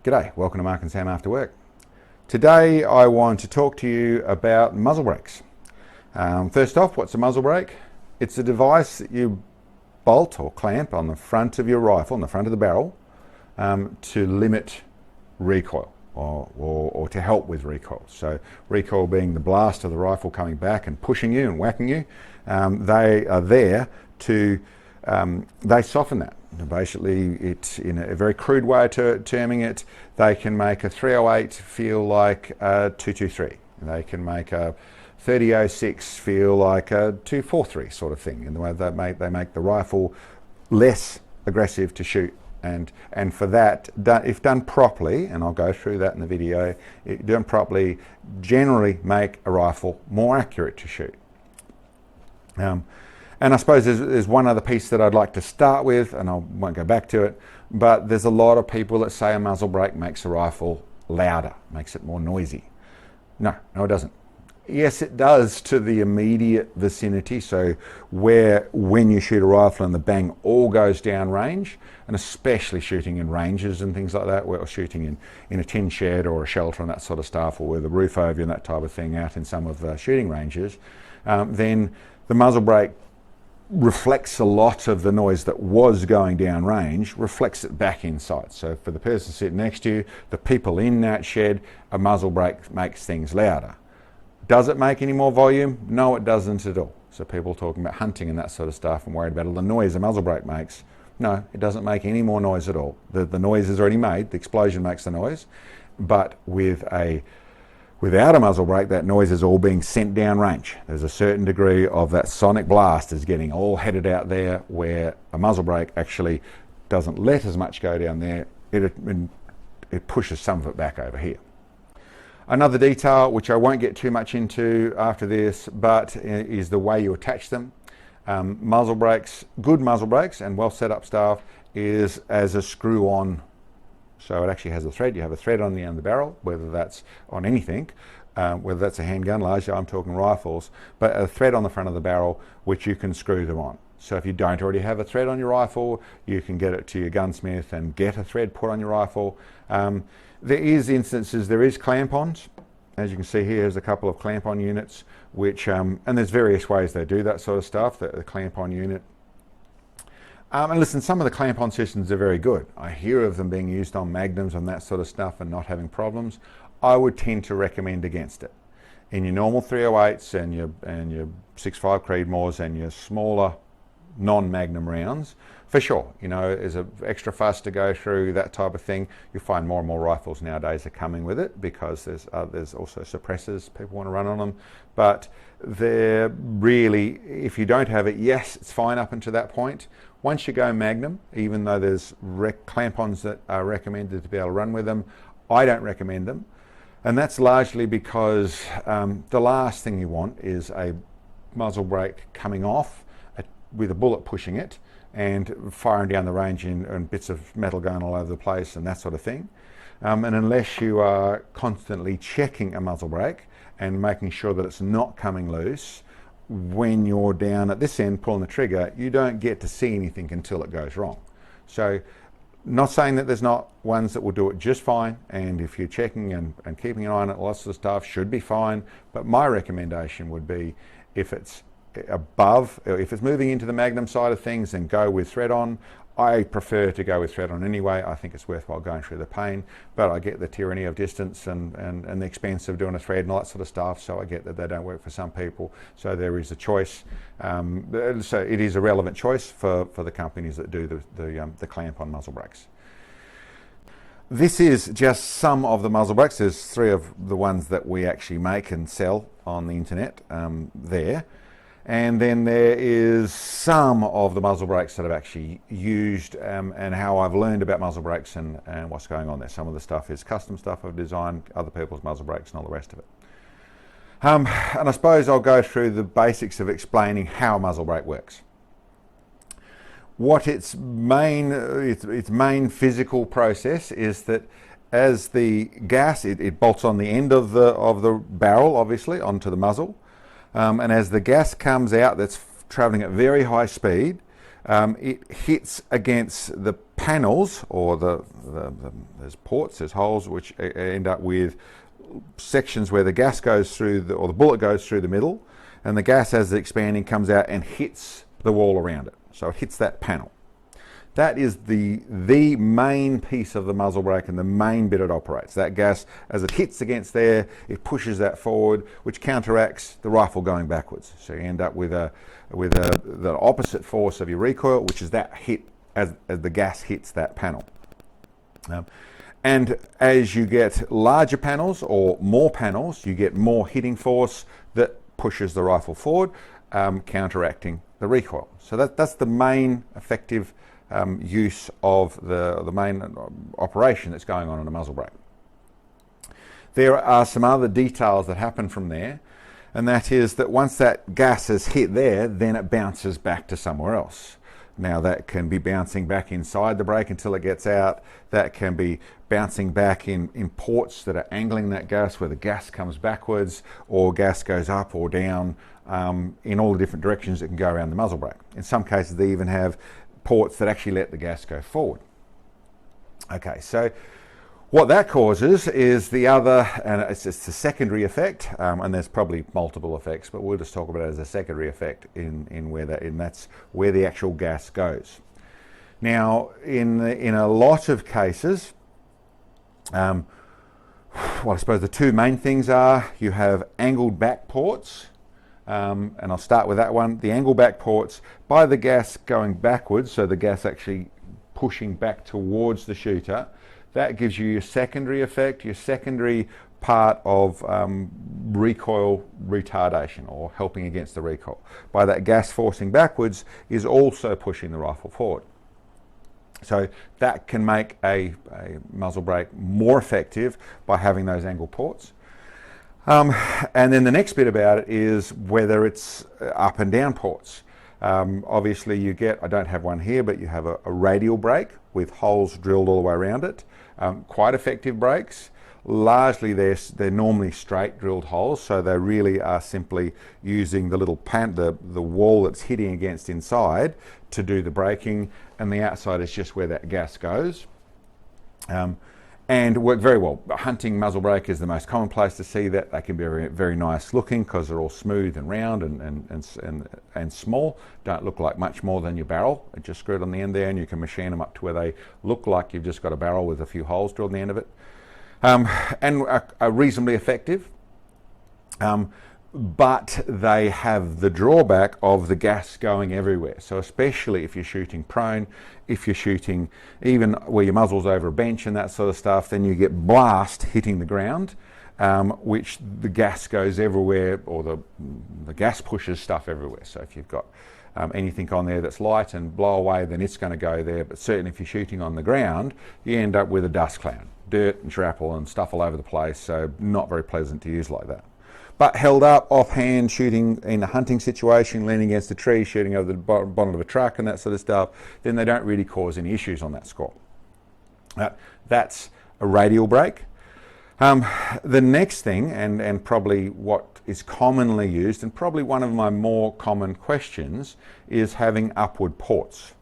G'day, welcome to Mark and Sam After Work. Today I want to talk to you about muzzle brakes. First off, what's a muzzle brake? It's a device that you bolt or clamp on the front of your rifle, on the front of the barrel, to limit recoil or to help with recoil. So recoil being the blast of the rifle coming back and pushing you and whacking you. They are there to, they soften that. Basically, it's in a very crude way of terming it, they can make a 308 feel like a 223. They can make a 3006 feel like a 243 sort of thing, in the way they make the rifle less aggressive to shoot. And for that, if done properly, and I'll go through that in the video, done properly, generally make a rifle more accurate to shoot. And I suppose there's one other piece that I'd like to start with, and I won't go back to it, but there's a lot of people that say a muzzle brake makes a rifle louder, makes it more noisy. No, it doesn't. Yes, it does to the immediate vicinity, so when you shoot a rifle and the bang all goes down range, and especially shooting in ranges and things like that, or shooting in a tin shed or a shelter and that sort of stuff, or with a roof over you and that type of thing out in some of the shooting ranges, then the muzzle brake reflects a lot of the noise that was going down range, reflects it back inside. So for the person sitting next to you, the people in that shed, a muzzle brake makes things louder. Does it make any more volume? No, it doesn't at all. So people talking about hunting and that sort of stuff and worried about all the noise a muzzle brake makes. No, it doesn't make any more noise at all. The noise is already made, the explosion makes the noise, but without a muzzle brake, that noise is all being sent down range. There's a certain degree of that sonic blast is getting all headed out there, where a muzzle brake actually doesn't let as much go down there. It pushes some of it back over here. Another detail, which I won't get too much into after this, but is the way you attach them. Muzzle brakes, good muzzle brakes and well set up stuff, is as a screw-on. So it actually has a thread. You have a thread on the end of the barrel, whether that's on anything, whether that's a handgun, largely I'm talking rifles, but a thread on the front of the barrel which you can screw them on. So if you don't already have a thread on your rifle, you can get it to your gunsmith and get a thread put on your rifle. There is clamp-ons. As you can see here, there's a couple of clamp-on units, which, and there's various ways they do that sort of stuff, the clamp-on unit. And listen, some of the clamp-on systems are very good. I hear of them being used on magnums and that sort of stuff and not having problems. I would tend to recommend against it. In your normal 308s and your 6.5 Creedmoors and your smaller non-magnum rounds, for sure, there's an extra fuss to go through, that type of thing. You'll find more and more rifles nowadays are coming with it, because there's also suppressors people want to run on them. But they're really, if you don't have it, yes, it's fine up until that point. Once you go magnum, even though there's clamp-ons that are recommended to be able to run with them, I don't recommend them. And that's largely because the last thing you want is a muzzle brake coming off with a bullet pushing it and firing down the range and bits of metal going all over the place and that sort of thing. And unless you are constantly checking a muzzle brake and making sure that it's not coming loose, when you're down at this end pulling the trigger, you don't get to see anything until it goes wrong. So, not saying that there's not ones that will do it just fine, and if you're checking and keeping an eye on it, lots of stuff should be fine, but my recommendation would be, if it's above, if it's moving into the magnum side of things, then go with thread on. I prefer to go with thread on anyway. I think it's worthwhile going through the pain, but I get the tyranny of distance and the expense of doing a thread and all that sort of stuff, so I get that they don't work for some people. So there is a choice. So it is a relevant choice for the companies that do the clamp on muzzle brakes. This is just some of the muzzle brakes. There's 3 of the ones that we actually make and sell on the internet there. And then there is some of the muzzle brakes that I've actually used and how I've learned about muzzle brakes and what's going on there. Some of the stuff is custom stuff I've designed, other people's muzzle brakes and all the rest of it. And I suppose I'll go through the basics of explaining how a muzzle brake works. What its main physical process is that as the gas, it bolts on the end of the barrel, obviously, onto the muzzle. And as the gas comes out, that's travelling at very high speed, it hits against the panels, or there's ports, there's holes, which end up with sections where the gas goes through, or the bullet goes through the middle, and the gas, as it's expanding, comes out and hits the wall around it. So it hits that panel. That is the main piece of the muzzle brake and the main bit it operates. That gas, as it hits against there, it pushes that forward, which counteracts the rifle going backwards. So you end up with the opposite force of your recoil, which is that hit as the gas hits that panel. And as you get larger panels or more panels, you get more hitting force that pushes the rifle forward, counteracting the recoil. So that's the main effective use of the main operation that's going on in a muzzle brake. There are some other details that happen from there, and that is that once that gas is hit there, then it bounces back to somewhere else. Now that can be bouncing back inside the brake until it gets out. That can be bouncing back in ports that are angling that gas, where the gas comes backwards or gas goes up or down in all the different directions it can go around the muzzle brake. In some cases they even have ports that actually let the gas go forward. Okay, so what that causes is the other, and it's a secondary effect, and there's probably multiple effects, but we'll just talk about it as a secondary effect in that's where the actual gas goes. Now, in a lot of cases, well, I suppose the two main things are you have angled back ports. And I'll start with that one. The angle back ports, by the gas going backwards, so the gas actually pushing back towards the shooter, that gives you your secondary effect, your secondary part of recoil retardation, or helping against the recoil. By that gas forcing backwards is also pushing the rifle forward. So that can make a muzzle brake more effective by having those angle ports. And then the next bit about it is whether it's up and down ports. Obviously you get, I don't have one here, but you have a radial brake with holes drilled all the way around it. Quite effective brakes. Largely they're normally straight drilled holes, so they really are simply using the little the wall that's hitting against inside to do the braking, and the outside is just where that gas goes. And work very well. A hunting muzzle brake is the most common place to see that. They can be very, very nice looking because they're all smooth and round and small. Don't look like much more than your barrel. It's just screwed on the end there, and you can machine them up to where they look like you've just got a barrel with a few holes drilled in the end of it. And are reasonably effective. But they have the drawback of the gas going everywhere. So especially if you're shooting prone, if you're shooting even where your muzzle's over a bench and that sort of stuff, then you get blast hitting the ground, which the gas goes everywhere, or the gas pushes stuff everywhere. So if you've got anything on there that's light and blow away, then it's going to go there. But certainly if you're shooting on the ground, you end up with a dust cloud, dirt and shrapnel and stuff all over the place. So not very pleasant to use like that. But held up, offhand, shooting in a hunting situation, leaning against a tree, shooting over the bottom of a truck and that sort of stuff, then they don't really cause any issues on that score. That's a radial brake. The next thing, and probably what is commonly used, and probably one of my more common questions, is having upward ports.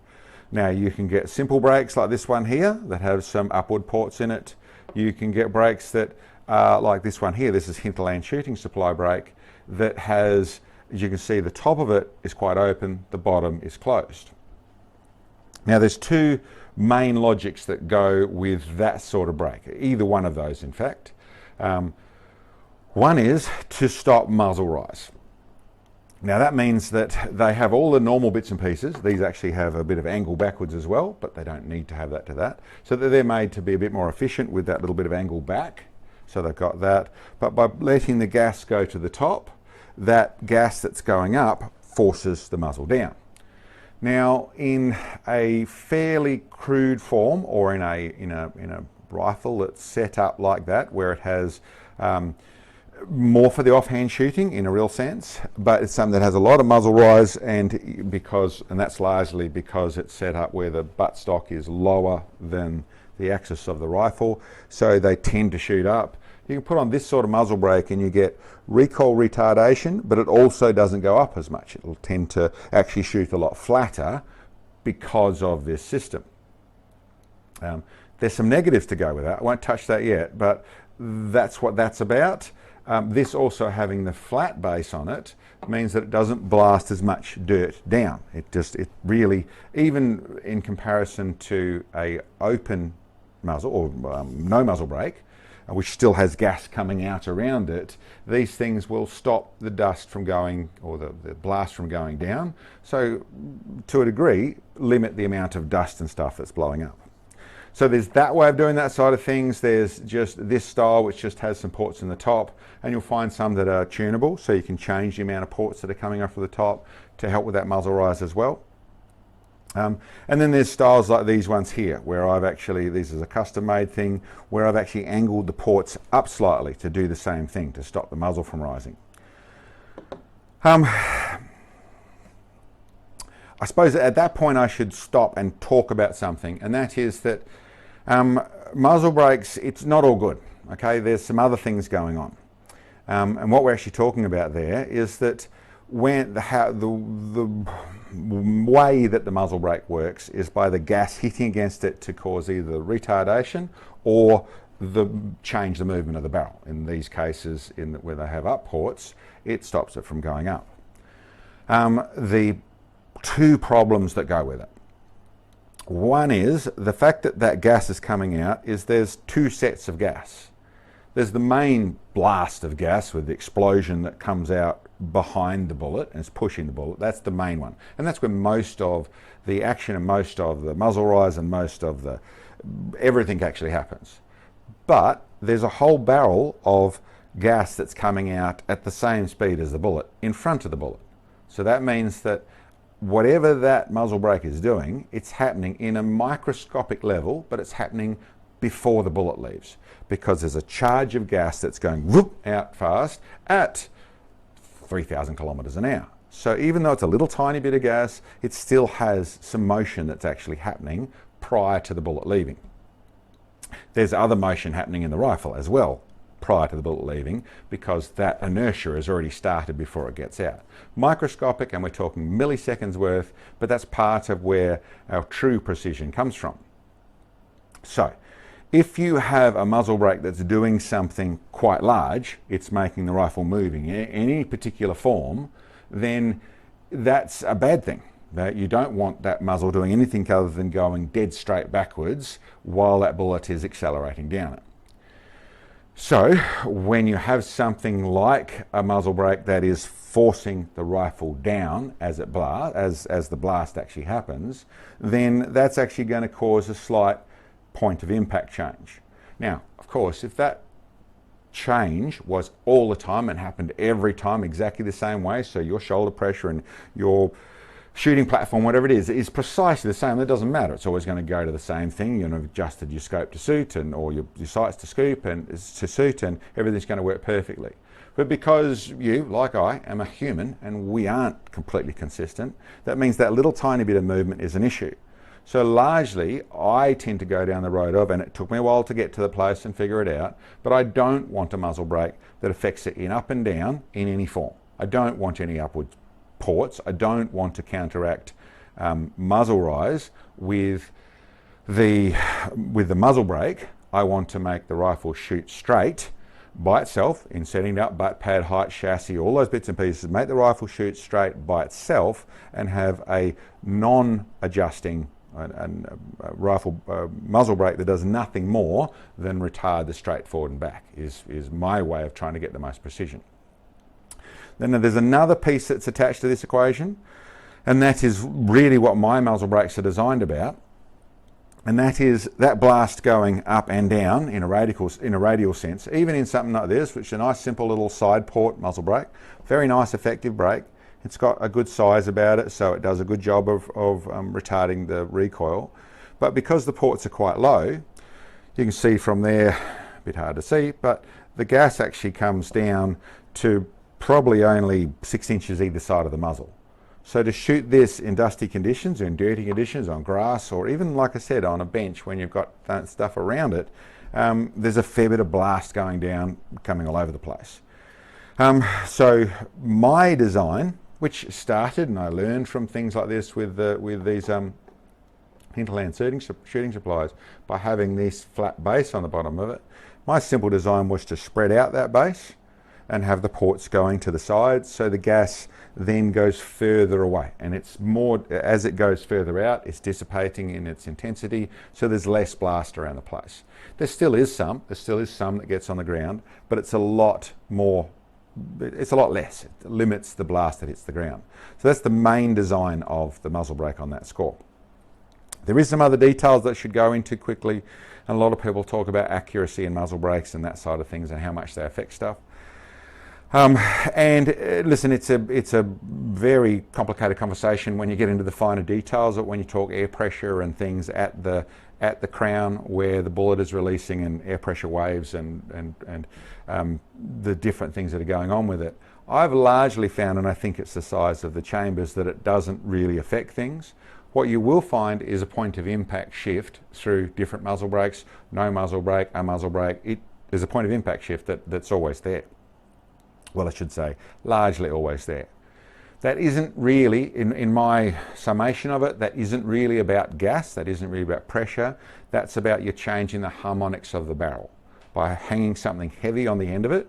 Now you can get simple brakes like this one here that have some upward ports in it. You can get brakes that like this one here. This is Hinterland Shooting Supply brake that has, as you can see, the top of it is quite open, the bottom is closed. Now there's two main logics that go with that sort of brake, either one of those in fact. One is to stop muzzle rise. Now that means that they have all the normal bits and pieces. These actually have a bit of angle backwards as well, but they don't need to have that to that. So that they're made to be a bit more efficient with that little bit of angle back. So they've got that. But by letting the gas go to the top, that gas that's going up forces the muzzle down. Now in a fairly crude form, or in a rifle that's set up like that, where it has more for the offhand shooting in a real sense, but it's something that has a lot of muzzle rise, and that's largely because it's set up where the buttstock is lower than the axis of the rifle, so they tend to shoot up. You can put on this sort of muzzle brake and you get recoil retardation, but it also doesn't go up as much. It'll tend to actually shoot a lot flatter because of this system. There's some negatives to go with that. I won't touch that yet, but that's what that's about. This also having the flat base on it means that it doesn't blast as much dirt down. It really, even in comparison to a open muzzle or no muzzle brake, which still has gas coming out around it, these things will stop the dust from going, or the blast from going down. So to a degree, limit the amount of dust and stuff that's blowing up. So there's that way of doing that side of things. There's just this style, which just has some ports in the top, and you'll find some that are tunable, so you can change the amount of ports that are coming off of the top to help with that muzzle rise as well. And then there's styles like these ones here, where this is a custom made thing, where I've actually angled the ports up slightly to do the same thing, to stop the muzzle from rising. I suppose at that point I should stop and talk about something, and that is that muzzle brakes, it's not all good. Okay, there's some other things going on. And what we're actually talking about there is that when the way that the muzzle brake works is by the gas hitting against it to cause either retardation or change the movement of the barrel. In these cases, where they have up ports, it stops it from going up. The two problems that go with it. One is the fact that gas is coming out is there's two sets of gas. There's the main blast of gas with the explosion that comes out behind the bullet and is pushing the bullet. That's the main one. And that's where most of the action and most of the muzzle rise and most of everything actually happens. But there's a whole barrel of gas that's coming out at the same speed as the bullet in front of the bullet. So that means that whatever that muzzle brake is doing, it's happening in a microscopic level, but it's happening before the bullet leaves, because there's a charge of gas that's going whoop out fast at 3,000 kilometers an hour. So even though it's a little tiny bit of gas, it still has some motion that's actually happening prior to the bullet leaving. There's other motion happening in the rifle as well prior to the bullet leaving, because that inertia has already started before it gets out. Microscopic, and we're talking milliseconds worth, but that's part of where our true precision comes from. So if you have a muzzle brake that's doing something quite large, it's making the rifle moving in any particular form, then that's a bad thing. That you don't want that muzzle doing anything other than going dead straight backwards while that bullet is accelerating down it. So when you have something like a muzzle brake that is forcing the rifle down as it as the blast actually happens, then that's actually going to cause a slight point of impact change. Now, of course, if that change was all the time and happened every time exactly the same way, so your shoulder pressure and your shooting platform, whatever it is precisely the same, that doesn't matter. It's always going to go to the same thing. You've adjusted your scope to suit, or your sights to suit, and everything's going to work perfectly. But because you, like I, am a human and we aren't completely consistent, that means that little tiny bit of movement is an issue. So largely, I tend to go down the road of, and it took me a while to get to the place and figure it out, but I don't want a muzzle brake that affects it in up and down in any form. I don't want any upward ports. I don't want to counteract muzzle rise with the muzzle brake. I want to make the rifle shoot straight by itself in setting it up, butt pad, height, chassis, all those bits and pieces, make the rifle shoot straight by itself and have a non-adjusting rifle muzzle brake that does nothing more than retard the straight forward and back is my way of trying to get the most precision. Then there's another piece that's attached to this equation, and that is really what my muzzle brakes are designed about, and that is that blast going up and down in a radial sense, even in something like this, which is a nice simple little side port muzzle brake, very nice effective brake. It's got a good size about it, so it does a good job of retarding the recoil. But because the ports are quite low, you can see from there, a bit hard to see, but the gas actually comes down to probably only 6 inches either side of the muzzle. So to shoot this in dusty conditions or in dirty conditions on grass, or even, like I said, on a bench when you've got that stuff around it, there's a fair bit of blast going down, coming all over the place. So my design, which started, and I learned from things like this with these hinterland shooting supplies, by having this flat base on the bottom of it. My simple design was to spread out that base and have the ports going to the sides, so the gas then goes further away, and it's more, as it goes further out, it's dissipating in its intensity, so there's less blast around the place. There still is some that gets on the ground, but it's a lot less. It limits the blast that hits the ground. So that's the main design of the muzzle brake on that score. There is some other details that should go into quickly, and a lot of people talk about accuracy in muzzle brakes and that side of things and how much they affect stuff. Listen, it's a very complicated conversation when you get into the finer details, when you talk air pressure and things at the crown where the bullet is releasing, and air pressure waves and the different things that are going on with it. I've largely found, and I think it's the size of the chambers, that it doesn't really affect things. What you will find is a point of impact shift through different muzzle brakes, no muzzle brake, a muzzle brake. There's a point of impact shift that's always there. Well, I should say, largely always there. That isn't really, in my summation of it, that isn't really about gas, that isn't really about pressure, that's about you changing the harmonics of the barrel. By hanging something heavy on the end of it,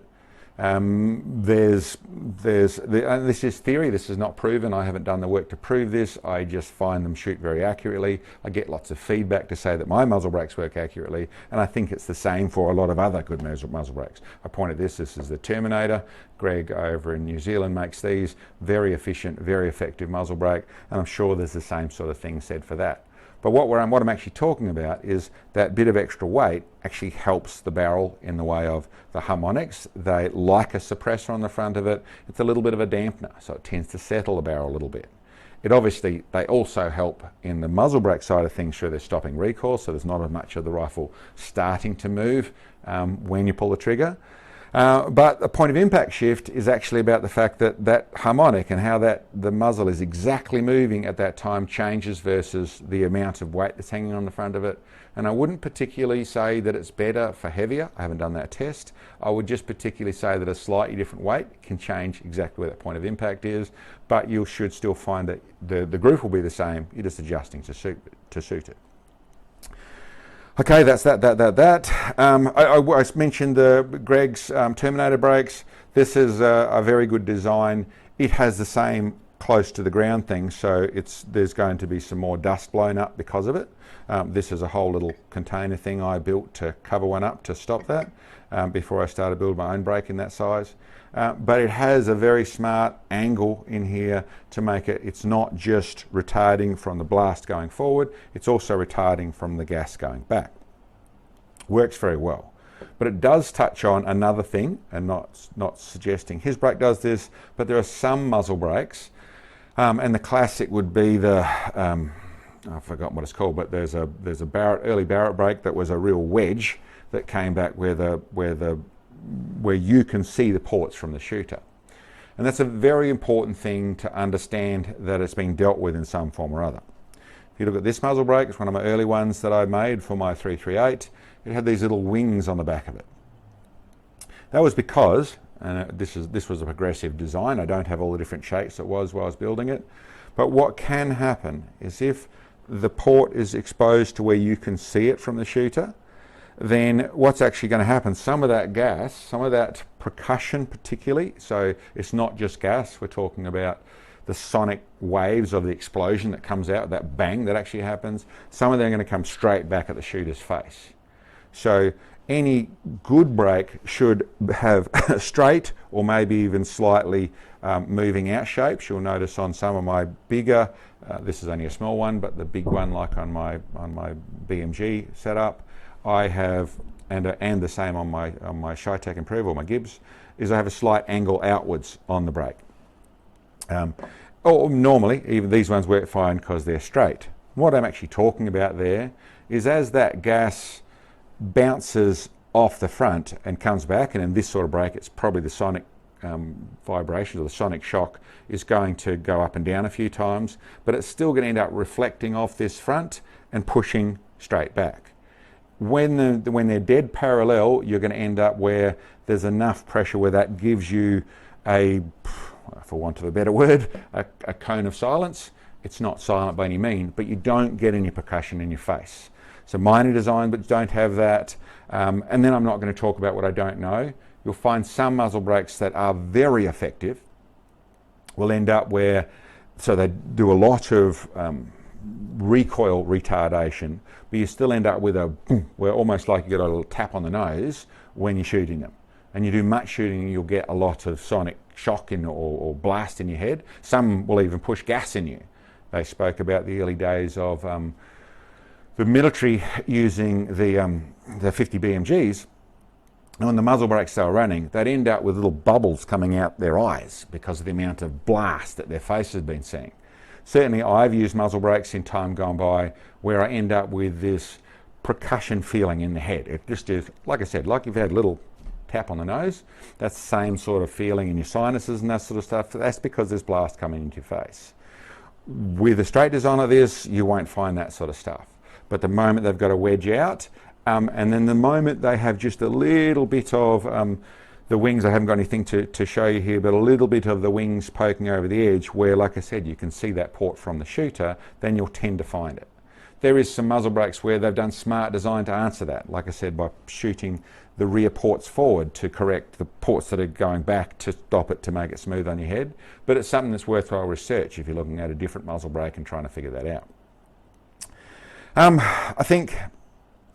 and this is theory, this is not proven, I haven't done the work to prove this, I just find them shoot very accurately. I get lots of feedback to say that my muzzle brakes work accurately, and I think it's the same for a lot of other good muzzle brakes. I pointed this is the Terminator. Greg over in New Zealand makes these, very efficient, very effective muzzle brake, and I'm sure there's the same sort of thing said for that. But what I'm actually talking about is that bit of extra weight actually helps the barrel in the way of the harmonics. They like a suppressor on the front of it. It's a little bit of a dampener, so it tends to settle the barrel a little bit. They also help in the muzzle brake side of things through their stopping recoil, so there's not as much of the rifle starting to move when you pull the trigger. But the point of impact shift is actually about the fact that harmonic and how the muzzle is exactly moving at that time changes versus the amount of weight that's hanging on the front of it. And I wouldn't particularly say that it's better for heavier. I haven't done that test. I would just particularly say that a slightly different weight can change exactly where that point of impact is, but you should still find that the groove will be the same. You're just adjusting to suit it. Okay, that's that. I mentioned Greg's Terminator brakes. This is a very good design. It has the same close to the ground thing, so there's going to be some more dust blown up because of it. This is a whole little container thing I built to cover one up to stop that before I started building my own brake in that size. But it has a very smart angle in here to make it's not just retarding from the blast going forward, it's also retarding from the gas going back. Works very well. But it does touch on another thing, and not suggesting his brake does this, but there are some muzzle brakes, and the classic would be I've forgotten what it's called, but there's a early Barrett brake that was a real wedge that came back where you can see the ports from the shooter. And that's a very important thing to understand, that it's been dealt with in some form or other. If you look at this muzzle brake, it's one of my early ones that I made for my 338. It had these little wings on the back of it. That was because, and this was a progressive design, I don't have all the different shapes it was while I was building it, but what can happen is if the port is exposed to where you can see it from the shooter, then what's actually going to happen, some of that gas, some of that percussion particularly, so it's not just gas, we're talking about the sonic waves of the explosion that comes out, that bang that actually happens, some of them are going to come straight back at the shooter's face. So any good brake should have straight or maybe even slightly moving out shapes. You'll notice on some of my bigger, this is only a small one, but the big one like on my BMG setup, I have, and the same on my Shytech Improve or my Gibbs, is I have a slight angle outwards on the brake. Or normally, even these ones work fine because they're straight. What I'm actually talking about there is as that gas bounces off the front and comes back, and in this sort of brake it's probably the sonic vibrations or the sonic shock is going to go up and down a few times, but it's still going to end up reflecting off this front and pushing straight back. When they're dead parallel, you're going to end up where there's enough pressure where that gives you a, for want of a better word, a cone of silence, It's not silent by any means, but you don't get any percussion in your face. So mine are designed but don't have that. And then I'm not going to talk about what I don't know. You'll find some muzzle brakes that are very effective will end up where, so they do a lot of recoil retardation, but you still end up with a boom, where almost like you get a little tap on the nose when you're shooting them. And you do much shooting, you'll get a lot of sonic shock or blast in your head. Some will even push gas in you. They spoke about the early days of the military using the 50 BMGs. And when the muzzle brakes they were running, they'd end up with little bubbles coming out their eyes because of the amount of blast that their face had been seeing. Certainly I've used muzzle brakes in time gone by where I end up with this percussion feeling in the head. It just is, like I said, like you've had a little tap on the nose. That's the same sort of feeling in your sinuses and that sort of stuff. That's because there's blast coming into your face. With a straight design like this, you won't find that sort of stuff. But the moment they've got a wedge out, and then the moment they have just a little bit of the wings, I haven't got anything to show you here, but a little bit of the wings poking over the edge where, like I said, you can see that port from the shooter, then you'll tend to find it. There is some muzzle brakes where they've done smart design to answer that, like I said, by shooting the rear ports forward to correct the ports that are going back to stop it, to make it smooth on your head. But it's something that's worthwhile research if you're looking at a different muzzle brake and trying to figure that out. I think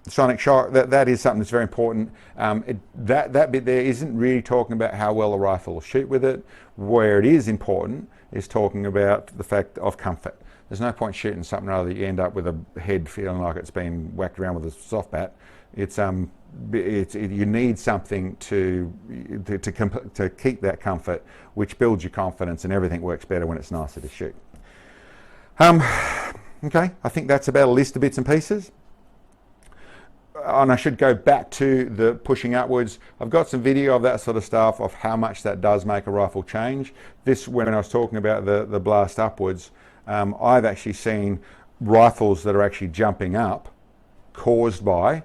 sonic shock, that is something that's very important. That bit there isn't really talking about how well the rifle will shoot with it. Where it is important is talking about the fact of comfort. There's no point shooting something rather that you end up with a head feeling like it's been whacked around with a soft bat. You need something to keep that comfort, which builds your confidence, and everything works better when it's nicer to shoot. Okay, I think that's about a list of bits and pieces. And I should go back to the pushing upwards. I've got some video of that sort of stuff, of how much that does make a rifle change. This, when I was talking about the blast upwards, I've actually seen rifles that are actually jumping up caused by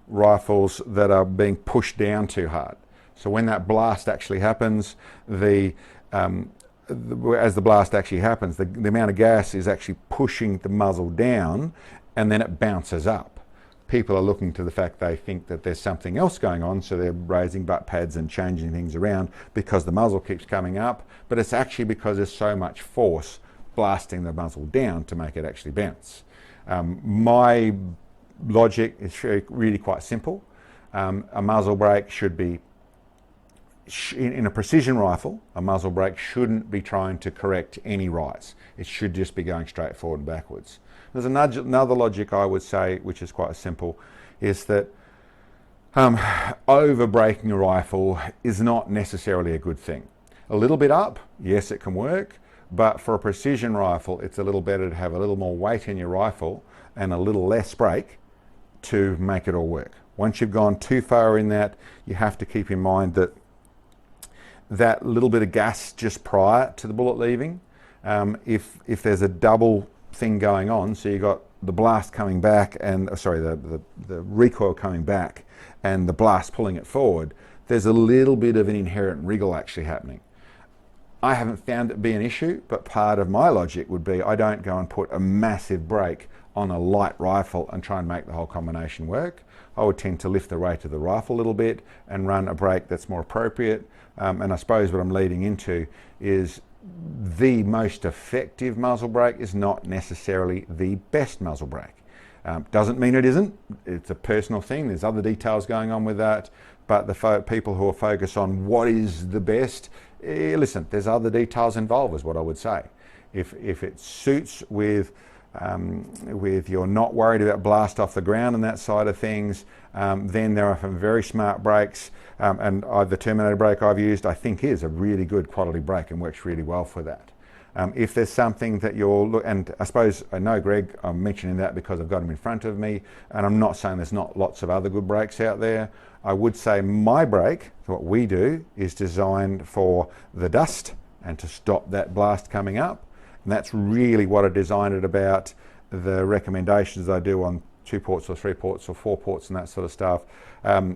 rifles that are being pushed down too hard. So when that blast actually happens, as the blast actually happens, the amount of gas is actually pushing the muzzle down, and then it bounces up. People are looking to the fact they think that there's something else going on, so they're raising butt pads and changing things around because the muzzle keeps coming up, but it's actually because there's so much force blasting the muzzle down to make it actually bounce. My logic is really quite simple. A muzzle brake should be, in a precision rifle, a muzzle brake shouldn't be trying to correct any rise. It should just be going straight forward and backwards. There's another logic I would say, which is quite simple, is that over braking a rifle is not necessarily a good thing. A little bit up, yes, it can work, but for a precision rifle, it's a little better to have a little more weight in your rifle and a little less brake to make it all work. Once you've gone too far in that, you have to keep in mind that that little bit of gas just prior to the bullet leaving, if there's a double thing going on, so you've got the blast coming back and the recoil coming back and the blast pulling it forward, there's a little bit of an inherent wriggle actually happening. I haven't found it be an issue, but part of my logic would be I don't go and put a massive brake on a light rifle and try and make the whole combination work. I would tend to lift the rate of the rifle a little bit and run a brake that's more appropriate. And I suppose what I'm leading into is the most effective muzzle brake is not necessarily the best muzzle brake. Doesn't mean it isn't. It's a personal thing. There's other details going on with that. But the people who are focused on what is the best, listen, there's other details involved is what I would say. If it suits with you're not worried about blast off the ground and that side of things, then there are some very smart brakes, and the Terminator brake I've used I think is a really good quality brake and works really well for that. If there's something that and I suppose I know Greg, I'm mentioning that because I've got him in front of me, and I'm not saying there's not lots of other good brakes out there. I would say my brake, what we do, is designed for the dust and to stop that blast coming up. And that's really what I designed it about. The recommendations I do on 2 ports or 3 ports or 4 ports and that sort of stuff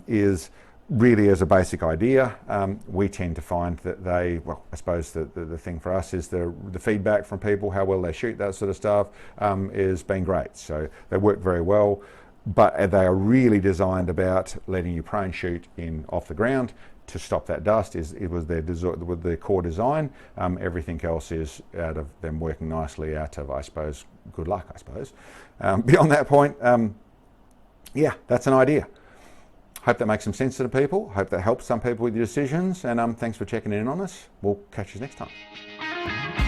is really, as a basic idea, we tend to find that they, well, I suppose the thing for us is the feedback from people, how well they shoot, that sort of stuff, is been great. So they work very well, but they are really designed about letting you prone shoot in off the ground to stop that dust. It was their core design. Everything else is out of them working nicely out of, I suppose, good luck, I suppose. Beyond that point, yeah, that's an idea. Hope that makes some sense to the people. Hope that helps some people with your decisions. And thanks for checking in on us. We'll catch you next time.